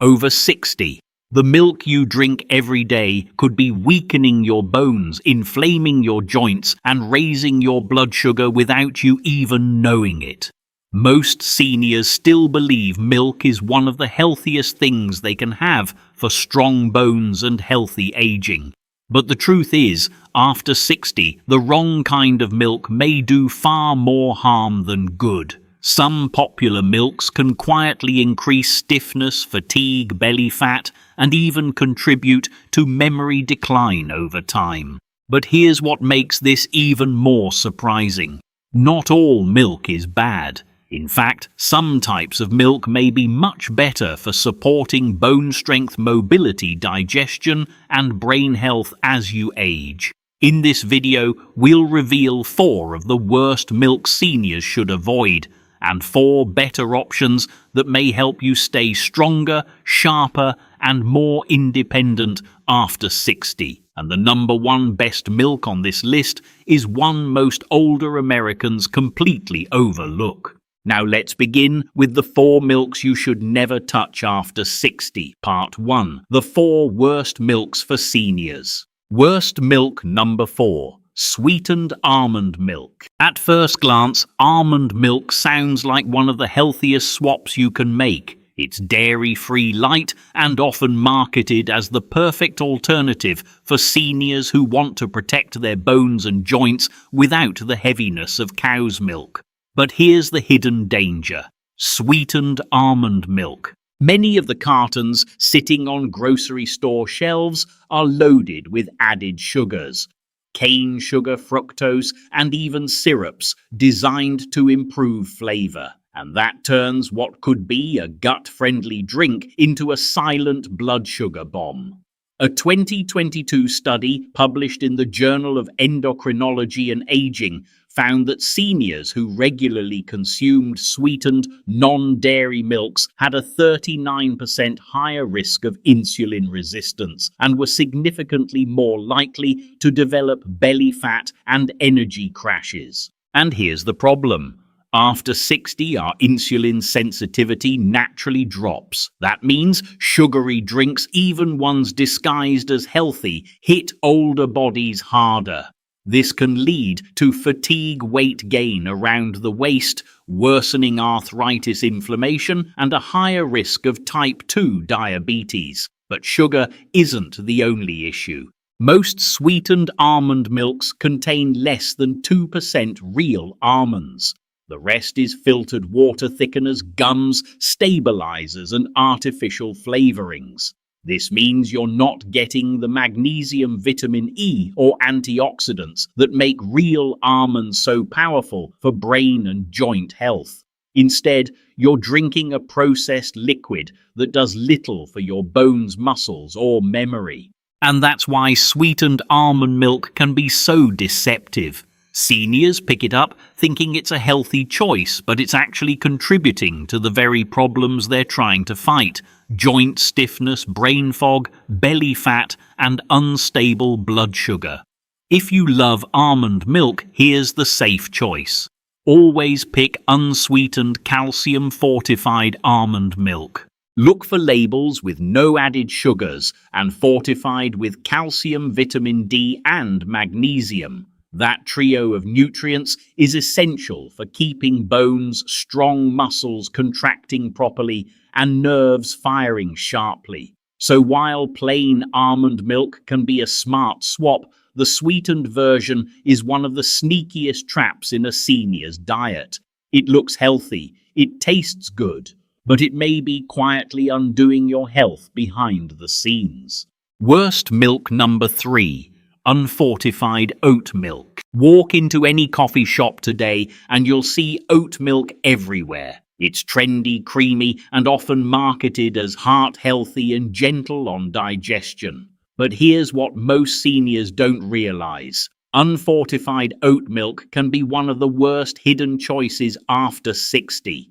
Over 60. The milk you drink every day could be weakening your bones, inflaming your joints, and raising your blood sugar without you even knowing it. Most seniors still believe milk is one of the healthiest things they can have for strong bones and healthy aging. But the truth is, after 60, the wrong kind of milk may do far more harm than good. Some popular milks can quietly increase stiffness, fatigue, belly fat, and even contribute to memory decline over time. But here's what makes this even more surprising. Not all milk is bad. In fact, some types of milk may be much better for supporting bone strength, mobility, digestion, and brain health as you age. In this video, we'll reveal 4 of the worst milks seniors should avoid, and 4 better options that may help you stay stronger, sharper, and more independent after 60. And the number 1 best milk on this list is one most older Americans completely overlook. Now let's begin with the 4 milks you should never touch after 60. Part 1. The 4 worst milks for seniors. Worst milk number 4. Sweetened almond milk. At first glance, almond milk sounds like one of the healthiest swaps you can make. It's dairy-free light and often marketed as the perfect alternative for seniors who want to protect their bones and joints without the heaviness of cow's milk. But here's the hidden danger. Sweetened almond milk. Many of the cartons sitting on grocery store shelves are loaded with added sugars. Cane sugar, fructose, and even syrups designed to improve flavor. And that turns what could be a gut-friendly drink into a silent blood sugar bomb. A 2022 study published in the Journal of Endocrinology and Aging found that seniors who regularly consumed sweetened, non-dairy milks had a 39% higher risk of insulin resistance and were significantly more likely to develop belly fat and energy crashes. And here's the problem. After 60, our insulin sensitivity naturally drops. That means sugary drinks, even ones disguised as healthy, hit older bodies harder. This can lead to fatigue, weight gain around the waist, worsening arthritis, inflammation, and a higher risk of type 2 diabetes. But sugar isn't the only issue. Most sweetened almond milks contain less than 2% real almonds. The rest is filtered water thickeners, gums, stabilizers, and artificial flavorings. This means you're not getting the magnesium, vitamin E, or antioxidants that make real almonds so powerful for brain and joint health. Instead, you're drinking a processed liquid that does little for your bones, muscles, or memory. And that's why sweetened almond milk can be so deceptive. Seniors pick it up thinking it's a healthy choice, but it's actually contributing to the very problems they're trying to fight: joint stiffness, brain fog, belly fat, and unstable blood sugar. If you love almond milk, here's the safe choice. Always pick unsweetened calcium-fortified almond milk. Look for labels with no added sugars and fortified with calcium, vitamin D, and magnesium. That trio of nutrients is essential for keeping bones strong, muscles contracting properly, and nerves firing sharply. So while plain almond milk can be a smart swap, the sweetened version is one of the sneakiest traps in a senior's diet. It looks healthy, it tastes good, but it may be quietly undoing your health behind the scenes. Worst milk number 3. Unfortified oat milk. Walk into any coffee shop today and you'll see oat milk everywhere. It's trendy, creamy, and often marketed as heart-healthy and gentle on digestion. But here's what most seniors don't realize. Unfortified oat milk can be one of the worst hidden choices after 60.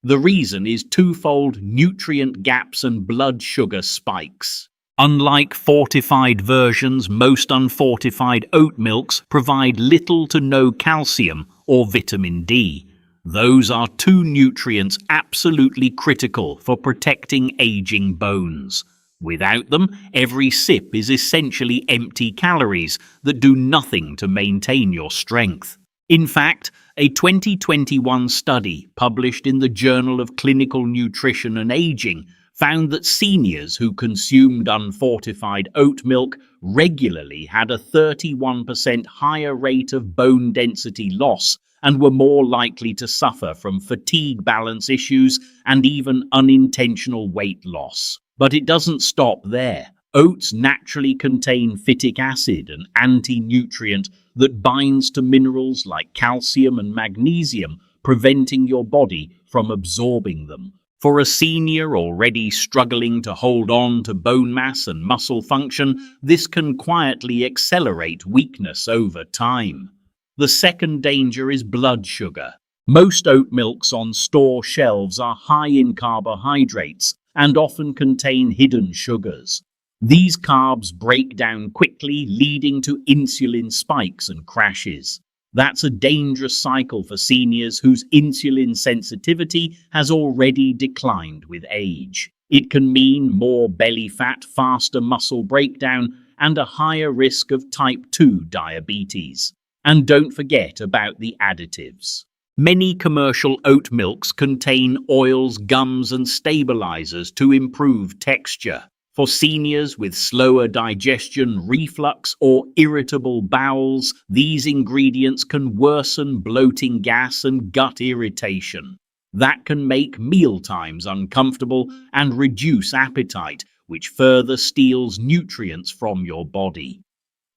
The reason is twofold: nutrient gaps and blood sugar spikes. Unlike fortified versions, most unfortified oat milks provide little to no calcium or vitamin D. Those are two nutrients absolutely critical for protecting aging bones. Without them, every sip is essentially empty calories that do nothing to maintain your strength. In fact, a 2021 study published in the Journal of Clinical Nutrition and Aging found that seniors who consumed unfortified oat milk regularly had a 31% higher rate of bone density loss and were more likely to suffer from fatigue balance issues and even unintentional weight loss. But it doesn't stop there. Oats naturally contain phytic acid, an anti-nutrient that binds to minerals like calcium and magnesium, preventing your body from absorbing them. For a senior already struggling to hold on to bone mass and muscle function, this can quietly accelerate weakness over time. The second danger is blood sugar. Most oat milks on store shelves are high in carbohydrates and often contain hidden sugars. These carbs break down quickly, leading to insulin spikes and crashes. That's a dangerous cycle for seniors whose insulin sensitivity has already declined with age. It can mean more belly fat, faster muscle breakdown, and a higher risk of type 2 diabetes. And don't forget about the additives. Many commercial oat milks contain oils, gums, and stabilizers to improve texture. For seniors with slower digestion, reflux, or irritable bowels, these ingredients can worsen bloating, gas, and gut irritation. That can make mealtimes uncomfortable and reduce appetite, which further steals nutrients from your body.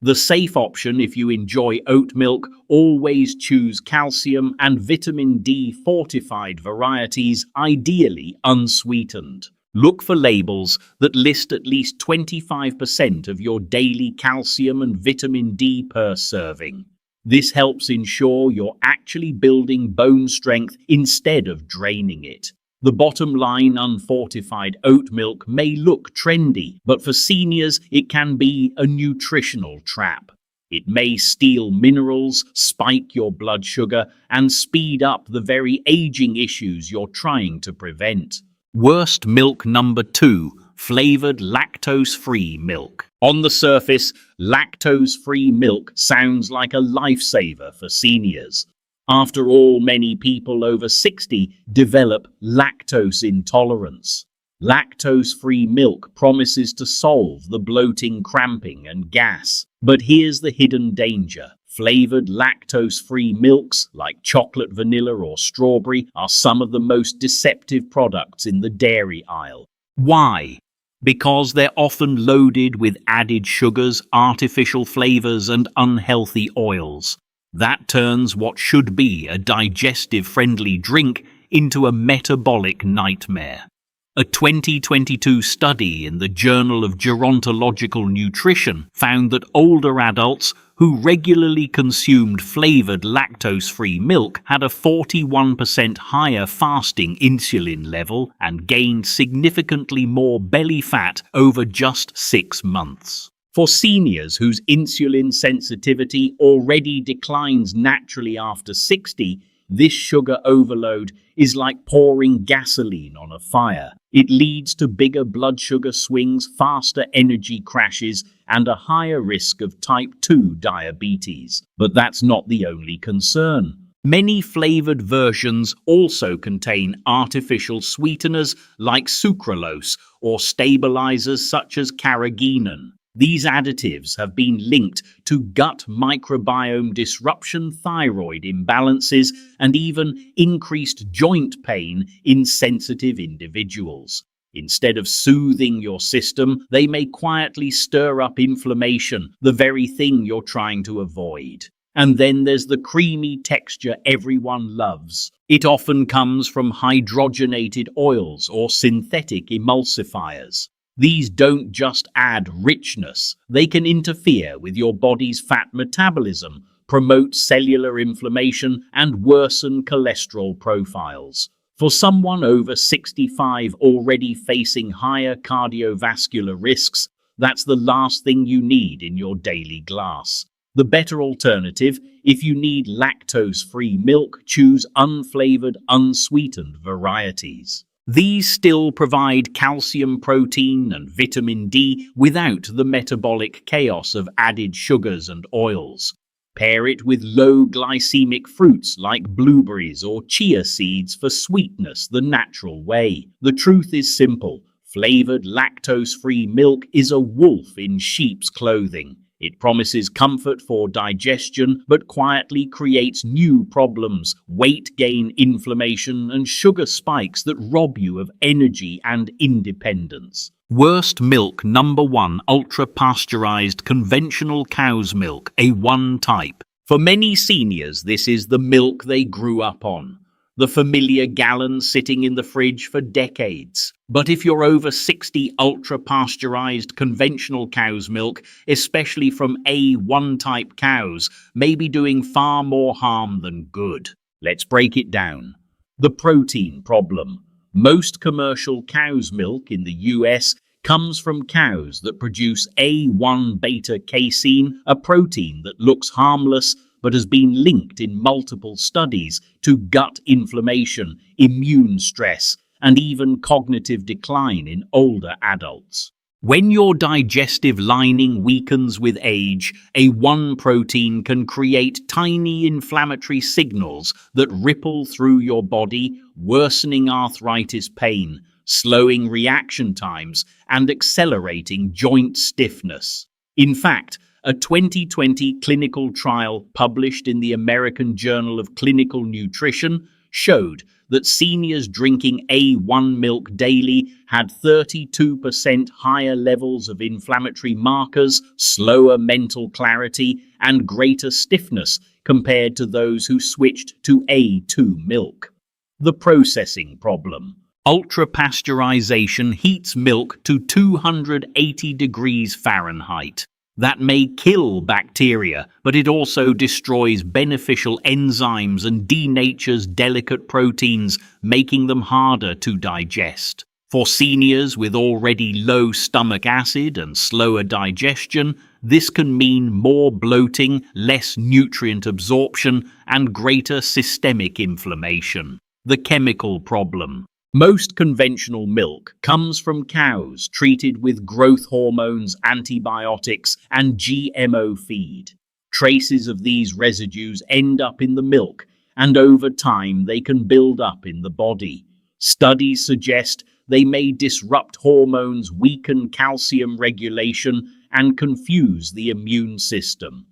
The safe option if you enjoy oat milk, always choose calcium and vitamin D fortified varieties, ideally unsweetened. Look for labels that list at least 25% of your daily calcium and vitamin D per serving. This helps ensure you're actually building bone strength instead of draining it. The bottom line, unfortified oat milk may look trendy, but for seniors it can be a nutritional trap. It may steal minerals, spike your blood sugar, and speed up the very aging issues you're trying to prevent. Worst milk number 2, flavored lactose-free milk. On the surface, lactose-free milk sounds like a lifesaver for seniors. After all, many people over 60 develop lactose intolerance. Lactose-free milk promises to solve the bloating, cramping, and gas. But here's the hidden danger. Flavored lactose-free milks, like chocolate, vanilla, or strawberry, are some of the most deceptive products in the dairy aisle. Why? Because they're often loaded with added sugars, artificial flavors, and unhealthy oils. That turns what should be a digestive-friendly drink into a metabolic nightmare. A 2022 study in the Journal of Gerontological Nutrition found that older adults who regularly consumed flavored lactose-free milk had a 41% higher fasting insulin level and gained significantly more belly fat over just 6 months. For seniors whose insulin sensitivity already declines naturally after 60, this sugar overload is like pouring gasoline on a fire. It leads to bigger blood sugar swings, faster energy crashes, and a higher risk of type 2 diabetes. But that's not the only concern. Many flavored versions also contain artificial sweeteners like sucralose or stabilizers such as carrageenan. These additives have been linked to gut microbiome disruption, thyroid imbalances, and even increased joint pain in sensitive individuals. Instead of soothing your system, they may quietly stir up inflammation, the very thing you're trying to avoid. And then there's the creamy texture everyone loves. It often comes from hydrogenated oils or synthetic emulsifiers. These don't just add richness, they can interfere with your body's fat metabolism, promote cellular inflammation, and worsen cholesterol profiles. For someone over 65 already facing higher cardiovascular risks, that's the last thing you need in your daily glass. The better alternative, if you need lactose-free milk, choose unflavored, unsweetened varieties. These still provide calcium, protein, and vitamin D without the metabolic chaos of added sugars and oils. Pair it with low glycemic fruits like blueberries or chia seeds for sweetness the natural way. The truth is simple. Flavored lactose-free milk is a wolf in sheep's clothing. It promises comfort for digestion, but quietly creates new problems: weight gain, inflammation, and sugar spikes that rob you of energy and independence. Worst milk number 1, ultra-pasteurized conventional cow's milk, A1 type. For many seniors, this is the milk they grew up on. The familiar gallons sitting in the fridge for decades. But if you're over 60, ultra-pasteurized conventional cow's milk, especially from A1 type cows, may be doing far more harm than good. Let's break it down. The protein problem. Most commercial cow's milk in the US comes from cows that produce A1 beta-casein, a protein that looks harmless but has been linked in multiple studies to gut inflammation, immune stress, and even cognitive decline in older adults. When your digestive lining weakens with age, A1 protein can create tiny inflammatory signals that ripple through your body, worsening arthritis pain, slowing reaction times, and accelerating joint stiffness. In fact, a 2020 clinical trial published in the American Journal of Clinical Nutrition showed that seniors drinking A1 milk daily had 32% higher levels of inflammatory markers, slower mental clarity, and greater stiffness compared to those who switched to A2 milk. The processing problem. Ultra-pasteurization heats milk to 280 degrees Fahrenheit. That may kill bacteria, but it also destroys beneficial enzymes and denatures delicate proteins, making them harder to digest. For seniors with already low stomach acid and slower digestion, this can mean more bloating, less nutrient absorption, and greater systemic inflammation. The chemical problem. Most conventional milk comes from cows treated with growth hormones, antibiotics, and GMO feed. Traces of these residues end up in the milk, and over time they can build up in the body. Studies suggest they may disrupt hormones, weaken calcium regulation, and confuse the immune system.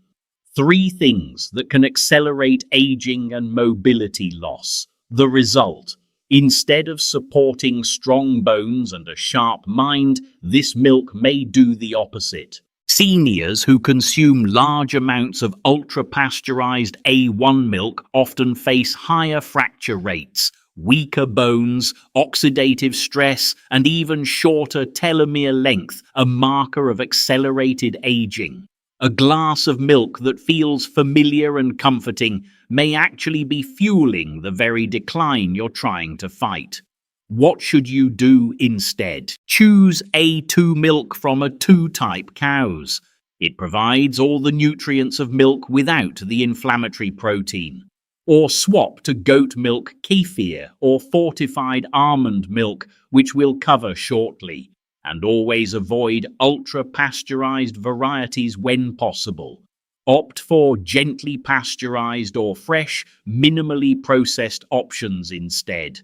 3 things that can accelerate aging and mobility loss. The result: instead of supporting strong bones and a sharp mind, this milk may do the opposite. Seniors who consume large amounts of ultra-pasteurized A1 milk often face higher fracture rates, weaker bones, oxidative stress, and even shorter telomere length, a marker of accelerated aging. A glass of milk that feels familiar and comforting may actually be fueling the very decline you're trying to fight. What should you do instead? Choose A2 milk from A2 type cows. It provides all the nutrients of milk without the inflammatory protein. Or swap to goat milk, Kefir, or fortified almond milk, which we'll cover shortly. And always avoid ultra-pasteurized varieties when possible. Opt for gently pasteurized or fresh, minimally processed options instead.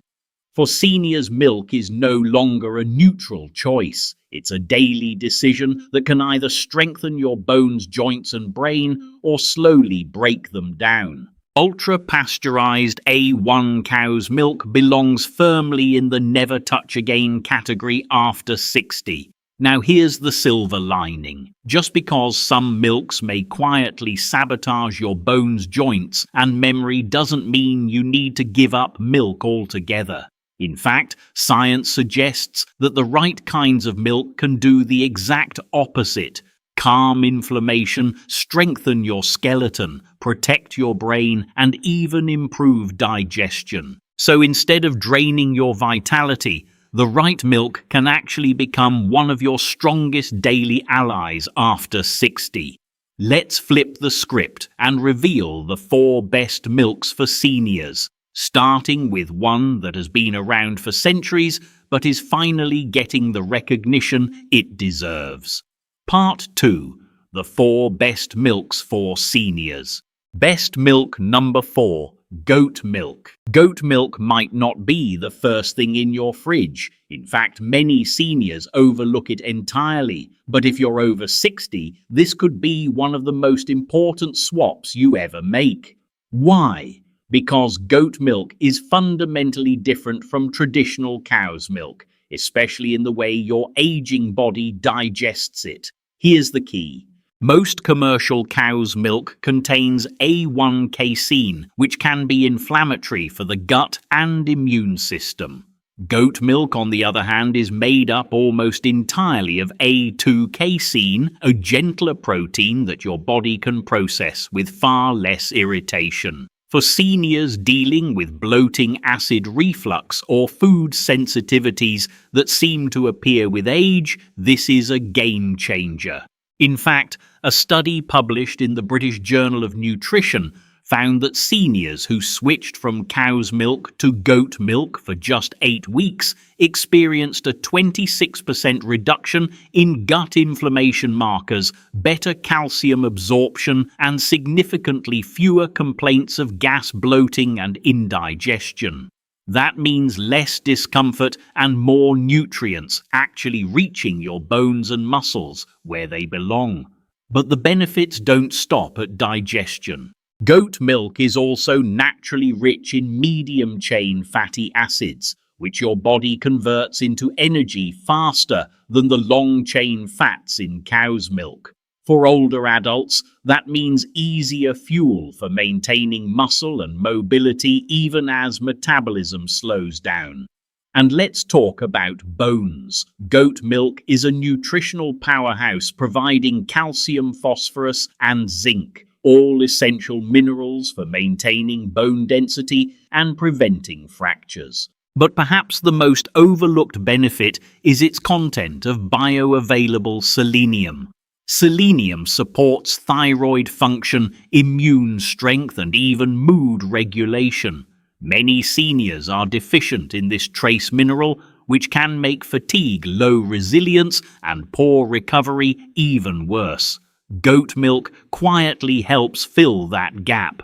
For seniors, milk is no longer a neutral choice. It's a daily decision that can either strengthen your bones, joints, and brain, or slowly break them down. Ultra-pasteurized A1 cow's milk belongs firmly in the never touch again category after 60. Now here's the silver lining. Just because some milks may quietly sabotage your bones, joints, and memory doesn't mean you need to give up milk altogether. In fact, science suggests that the right kinds of milk can do the exact opposite: calm inflammation, strengthen your skeleton, protect your brain, and even improve digestion. So instead of draining your vitality, the right milk can actually become one of your strongest daily allies after 60. Let's flip the script and reveal the 4 best milks for seniors, starting with one that has been around for centuries but is finally getting the recognition it deserves. Part 2. The 4 best milks for seniors. Best milk number 4. Goat milk. Goat milk might not be the first thing in your fridge. In fact, many seniors overlook it entirely. But if you're over 60, this could be one of the most important swaps you ever make. Why? Because goat milk is fundamentally different from traditional cow's milk, especially in the way your aging body digests it. Here's the key. Most commercial cow's milk contains A1 casein, which can be inflammatory for the gut and immune system. Goat milk, on the other hand, is made up almost entirely of A2 casein, a gentler protein that your body can process with far less irritation. For seniors dealing with bloating acid reflux or food sensitivities that seem to appear with age, this is a game changer. In fact, a study published in the British Journal of Nutrition found that seniors who switched from cow's milk to goat milk for just 8 weeks experienced a 26% reduction in gut inflammation markers, better calcium absorption, and significantly fewer complaints of gas bloating and indigestion. That means less discomfort and more nutrients actually reaching your bones and muscles where they belong. But the benefits don't stop at digestion. Goat milk is also naturally rich in medium-chain fatty acids, which your body converts into energy faster than the long-chain fats in cow's milk. For older adults, that means easier fuel for maintaining muscle and mobility even as metabolism slows down. And let's talk about bones. Goat milk is a nutritional powerhouse providing calcium, phosphorus, and zinc, all essential minerals for maintaining bone density and preventing fractures. But perhaps the most overlooked benefit is its content of bioavailable selenium. Selenium supports thyroid function, immune strength, and even mood regulation. Many seniors are deficient in this trace mineral, which can make fatigue, low resilience, and poor recovery even worse. Goat milk quietly helps fill that gap.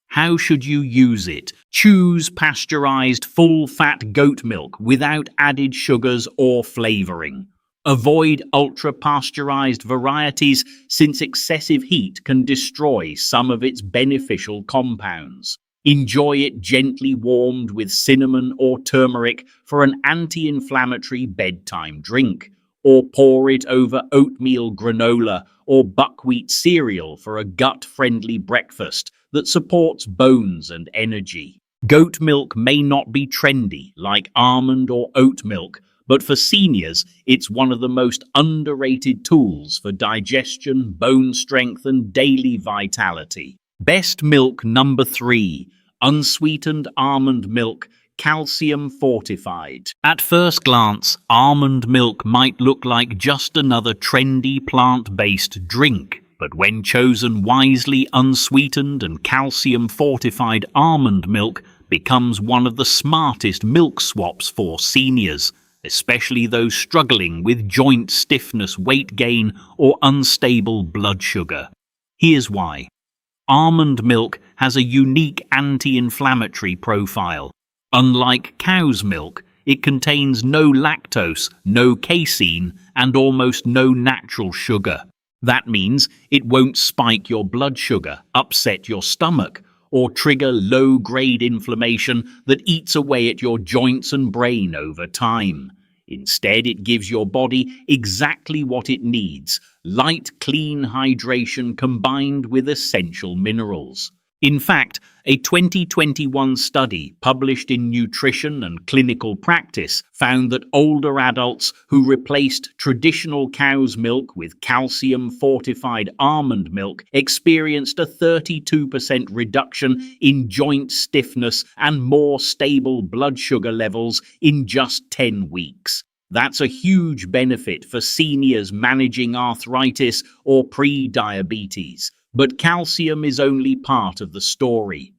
How should you use it? Choose pasteurized full-fat goat milk without added sugars or flavoring. Avoid ultra-pasteurized varieties since excessive heat can destroy some of its beneficial compounds. Enjoy it gently warmed with cinnamon or turmeric for an anti-inflammatory bedtime drink, or pour it over oatmeal granola or buckwheat cereal for a gut-friendly breakfast that supports bones and energy. Goat milk may not be trendy like almond or oat milk, but for seniors, it's one of the most underrated tools for digestion, bone strength, and daily vitality. Best milk number 3, unsweetened almond milk, calcium fortified. At first glance, almond milk might look like just another trendy plant-based drink. But when chosen wisely, unsweetened and calcium-fortified almond milk becomes one of the smartest milk swaps for seniors, especially those struggling with joint stiffness, weight gain, or unstable blood sugar. Here's why. Almond milk has a unique anti-inflammatory profile. Unlike cow's milk, it contains no lactose, no casein, and almost no natural sugar. That means it won't spike your blood sugar, upset your stomach, or trigger low-grade inflammation that eats away at your joints and brain over time. Instead, it gives your body exactly what it needs: light, clean hydration combined with essential minerals. In fact, a 2021 study published in Nutrition and Clinical Practice found that older adults who replaced traditional cow's milk with calcium-fortified almond milk experienced a 32% reduction in joint stiffness and more stable blood sugar levels in just 10 weeks. That's a huge benefit for seniors managing arthritis or pre-diabetes, but calcium is only part of the story.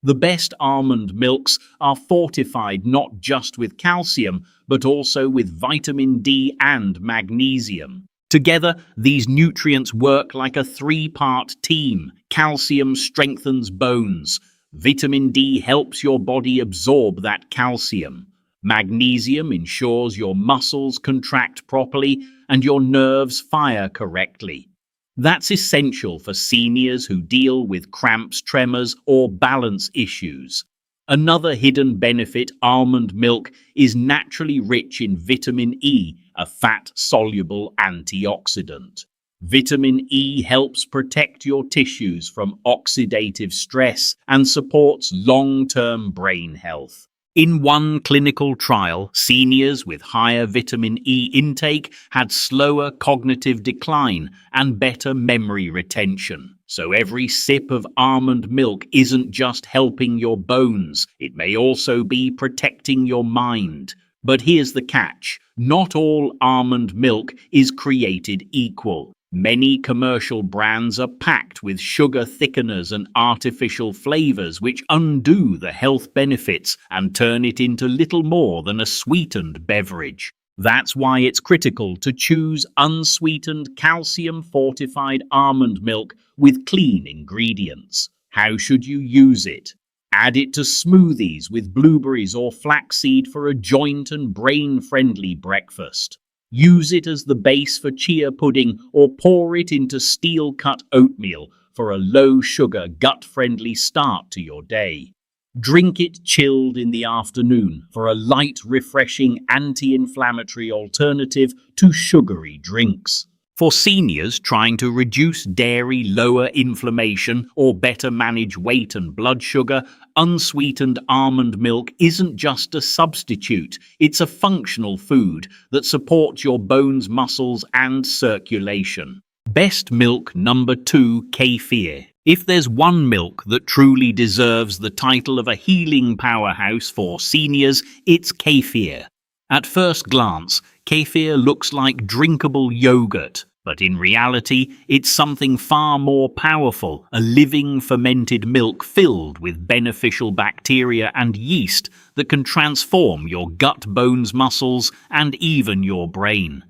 The best almond milks are fortified not just with calcium, but also with vitamin D and magnesium. Together, these nutrients work like a three-part team. Calcium strengthens bones. Vitamin D helps your body absorb that calcium. Magnesium ensures your muscles contract properly and your nerves fire correctly. That's essential for seniors who deal with cramps, tremors, or balance issues. Another hidden benefit, almond milk is naturally rich in vitamin E, a fat-soluble antioxidant. Vitamin E helps protect your tissues from oxidative stress and supports long-term brain health. In one clinical trial, seniors with higher vitamin E intake had slower cognitive decline and better memory retention. So every sip of almond milk isn't just helping your bones, it may also be protecting your mind. But here's the catch: not all almond milk is created equal. Many commercial brands are packed with sugar thickeners and artificial flavors which undo the health benefits and turn it into little more than a sweetened beverage. That's why it's critical to choose unsweetened calcium-fortified almond milk with clean ingredients. How should you use it? Add it to smoothies with blueberries or flaxseed for a joint and brain-friendly breakfast. Use it as the base for chia pudding or pour it into steel-cut oatmeal for a low-sugar, gut-friendly start to your day. Drink it chilled in the afternoon for a light, refreshing, anti-inflammatory alternative to sugary drinks. For seniors trying to reduce dairy, lower inflammation, or better manage weight and blood sugar, unsweetened almond milk isn't just a substitute, it's a functional food that supports your bones, muscles, and circulation. Best milk number 2, Kefir. If there's one milk that truly deserves the title of a healing powerhouse for seniors, it's Kefir. At first glance, Kefir looks like drinkable yogurt, but in reality, it's something far more powerful, a living fermented milk filled with beneficial bacteria and yeast that can transform your gut, bones, muscles, and even your brain.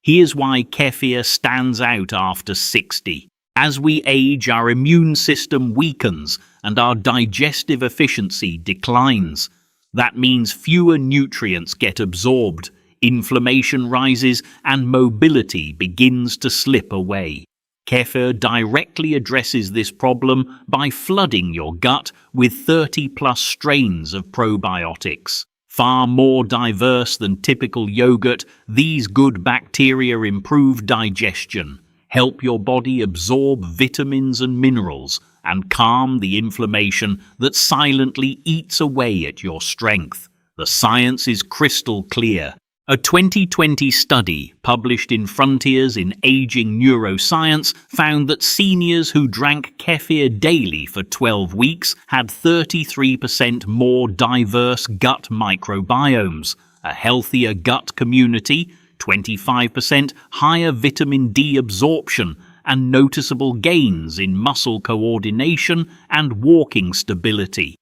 Here's why Kefir stands out after 60. As we age, our immune system weakens and our digestive efficiency declines. That means fewer nutrients get absorbed, inflammation rises, and mobility begins to slip away. Kefir directly addresses this problem by flooding your gut with 30-plus strains of probiotics. Far more diverse than typical yogurt, these good bacteria improve digestion, help your body absorb vitamins and minerals, and calm the inflammation that silently eats away at your strength. The science is crystal clear. A 2020 study published in Frontiers in Aging Neuroscience found that seniors who drank kefir daily for 12 weeks had 33% more diverse gut microbiomes, a healthier gut community, 25% higher vitamin D absorption, and noticeable gains in muscle coordination and walking stability.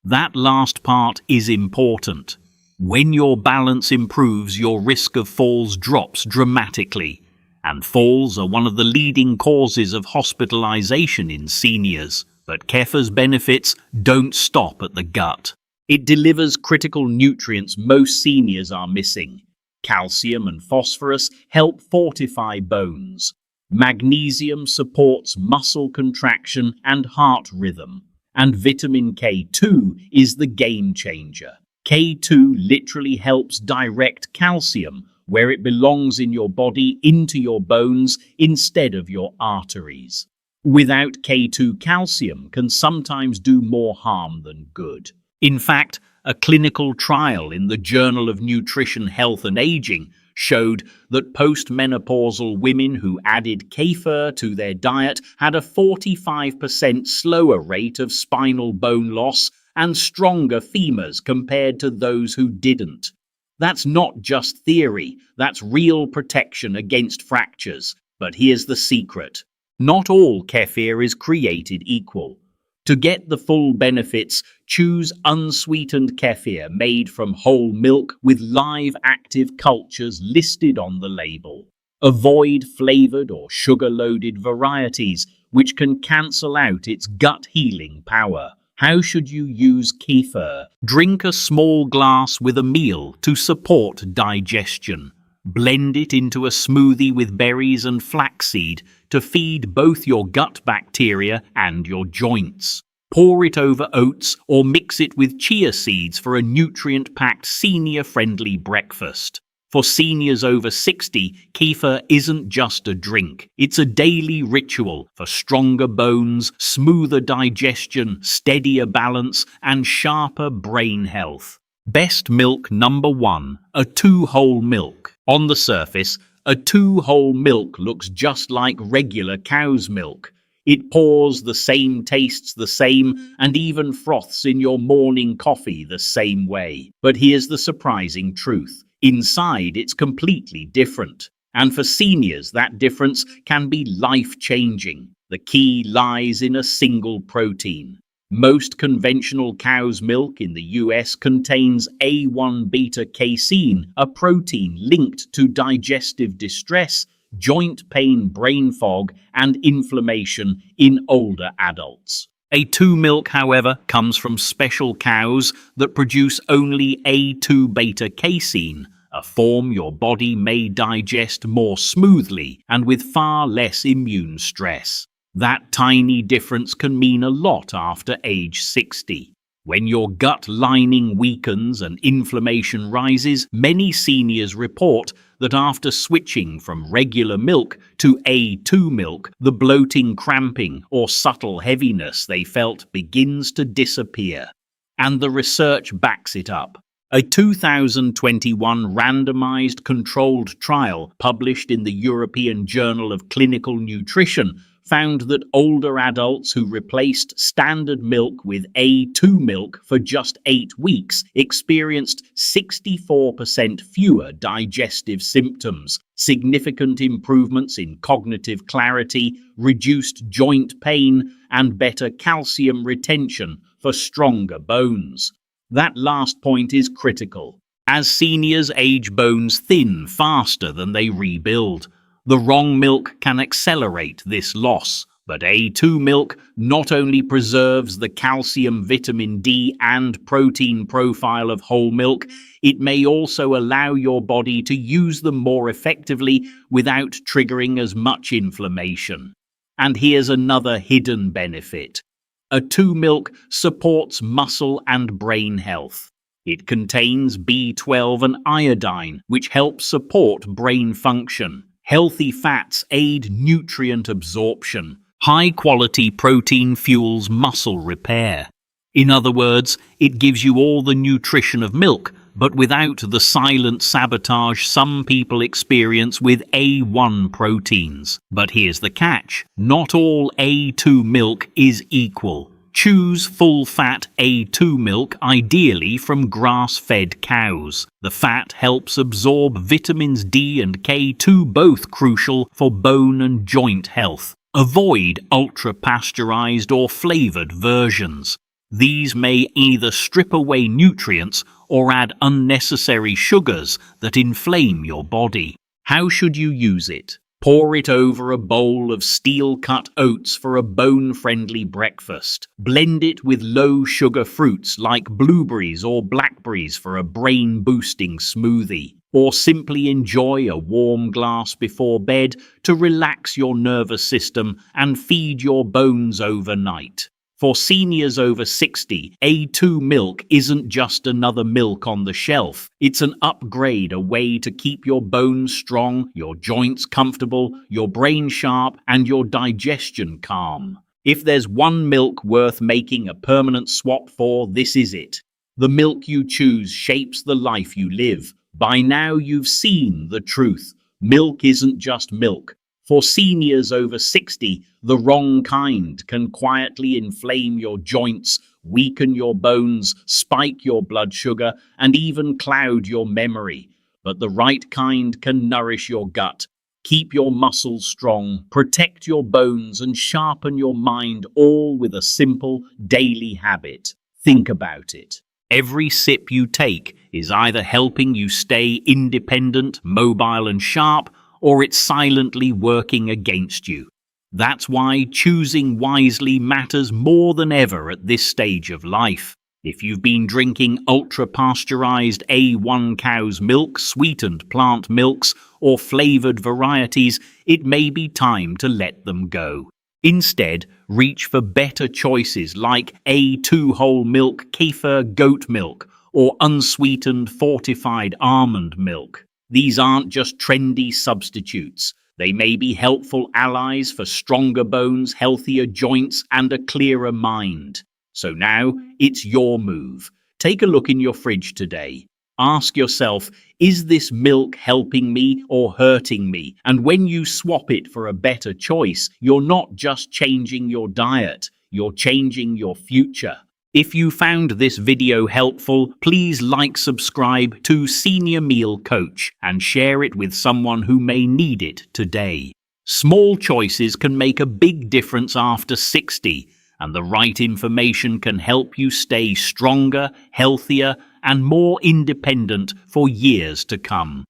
That last part is important. When your balance improves, your risk of falls drops dramatically, and falls are one of the leading causes of hospitalization in seniors. But kefir's benefits don't stop at the gut. It delivers critical nutrients most seniors are missing. Calcium and phosphorus help fortify bones. Magnesium supports muscle contraction and heart rhythm. And vitamin K2 is the game changer. K2 literally helps direct calcium where it belongs in your body into your bones instead of your arteries. Without K2, calcium can sometimes do more harm than good. In fact, a clinical trial in the Journal of Nutrition, Health and Aging showed that postmenopausal women who added kefir to their diet had a 45% slower rate of spinal bone loss and stronger femurs compared to those who didn't. That's not just theory, that's real protection against fractures. But here's the secret. Not all kefir is created equal. To get the full benefits, choose unsweetened kefir made from whole milk with live active cultures listed on the label. Avoid flavored or sugar-loaded varieties, which can cancel out its gut-healing power. How should you use kefir? Drink a small glass with a meal to support digestion. Blend it into a smoothie with berries and flaxseed to feed both your gut bacteria and your joints. Pour it over oats or mix it with chia seeds for a nutrient-packed senior-friendly breakfast. For seniors over 60, kefir isn't just a drink. It's a daily ritual for stronger bones, smoother digestion, steadier balance, and sharper brain health. Best milk number 1, a 2-whole milk. On the surface, a 2-whole milk looks just like regular cow's milk. It pours the same, tastes the same, and even froths in your morning coffee the same way. But here's the surprising truth. Inside, it's completely different. And for seniors, that difference can be life-changing. The key lies in a single protein. Most conventional cow's milk in the US contains A1 beta-casein, a protein linked to digestive distress, joint pain, brain fog, and inflammation in older adults. A2 milk, however, comes from special cows that produce only A2 beta-casein, a form your body may digest more smoothly and with far less immune stress. That tiny difference can mean a lot after age 60. When your gut lining weakens and inflammation rises, many seniors report that after switching from regular milk to A2 milk, the bloating, cramping, or subtle heaviness they felt begins to disappear. And the research backs it up. A 2021 randomized controlled trial published in the European Journal of Clinical Nutrition found that older adults who replaced standard milk with A2 milk for just 8 weeks experienced 64% fewer digestive symptoms, significant improvements in cognitive clarity, reduced joint pain, and better calcium retention for stronger bones. That last point is critical. As seniors age, bones thin faster than they rebuild. The wrong milk can accelerate this loss, but A2 milk not only preserves the calcium, vitamin D, and protein profile of whole milk, it may also allow your body to use them more effectively without triggering as much inflammation. And here's another hidden benefit. A2 milk supports muscle and brain health. It contains B12 and iodine, which help support brain function. Healthy fats aid nutrient absorption. High-quality protein fuels muscle repair. In other words, it gives you all the nutrition of milk, but without the silent sabotage some people experience with A1 proteins. But here's the catch. Not all A2 milk is equal. Choose full-fat A2 milk, ideally from grass-fed cows. The fat helps absorb vitamins D and K2, both crucial for bone and joint health. Avoid ultra-pasteurized or flavored versions. These may either strip away nutrients or add unnecessary sugars that inflame your body. How should you use it? Pour it over a bowl of steel-cut oats for a bone-friendly breakfast. Blend it with low-sugar fruits like blueberries or blackberries for a brain-boosting smoothie. Or simply enjoy a warm glass before bed to relax your nervous system and feed your bones overnight. For seniors over 60, A2 milk isn't just another milk on the shelf. It's an upgrade, a way to keep your bones strong, your joints comfortable, your brain sharp, and your digestion calm. If there's one milk worth making a permanent swap for, this is it. The milk you choose shapes the life you live. By now you've seen the truth. Milk isn't just milk. For seniors over 60, the wrong kind can quietly inflame your joints, weaken your bones, spike your blood sugar, and even cloud your memory. But the right kind can nourish your gut, keep your muscles strong, protect your bones, and sharpen your mind, all with a simple daily habit. Think about it. Every sip you take is either helping you stay independent, mobile, and sharp, or it's silently working against you. That's why choosing wisely matters more than ever at this stage of life. If you've been drinking ultra-pasteurized A1 cow's milk, sweetened plant milks, or flavored varieties, it may be time to let them go. Instead, reach for better choices like A2 whole milk Kefir goat milk or unsweetened fortified almond milk. These aren't just trendy substitutes. They may be helpful allies for stronger bones, healthier joints, and a clearer mind. So now, it's your move. Take a look in your fridge today. Ask yourself, is this milk helping me or hurting me? And when you swap it for a better choice, you're not just changing your diet, you're changing your future. If you found this video helpful, please subscribe to Senior Meal Coach and share it with someone who may need it today. Small choices can make a big difference after 60, and the right information can help you stay stronger, healthier, and more independent for years to come.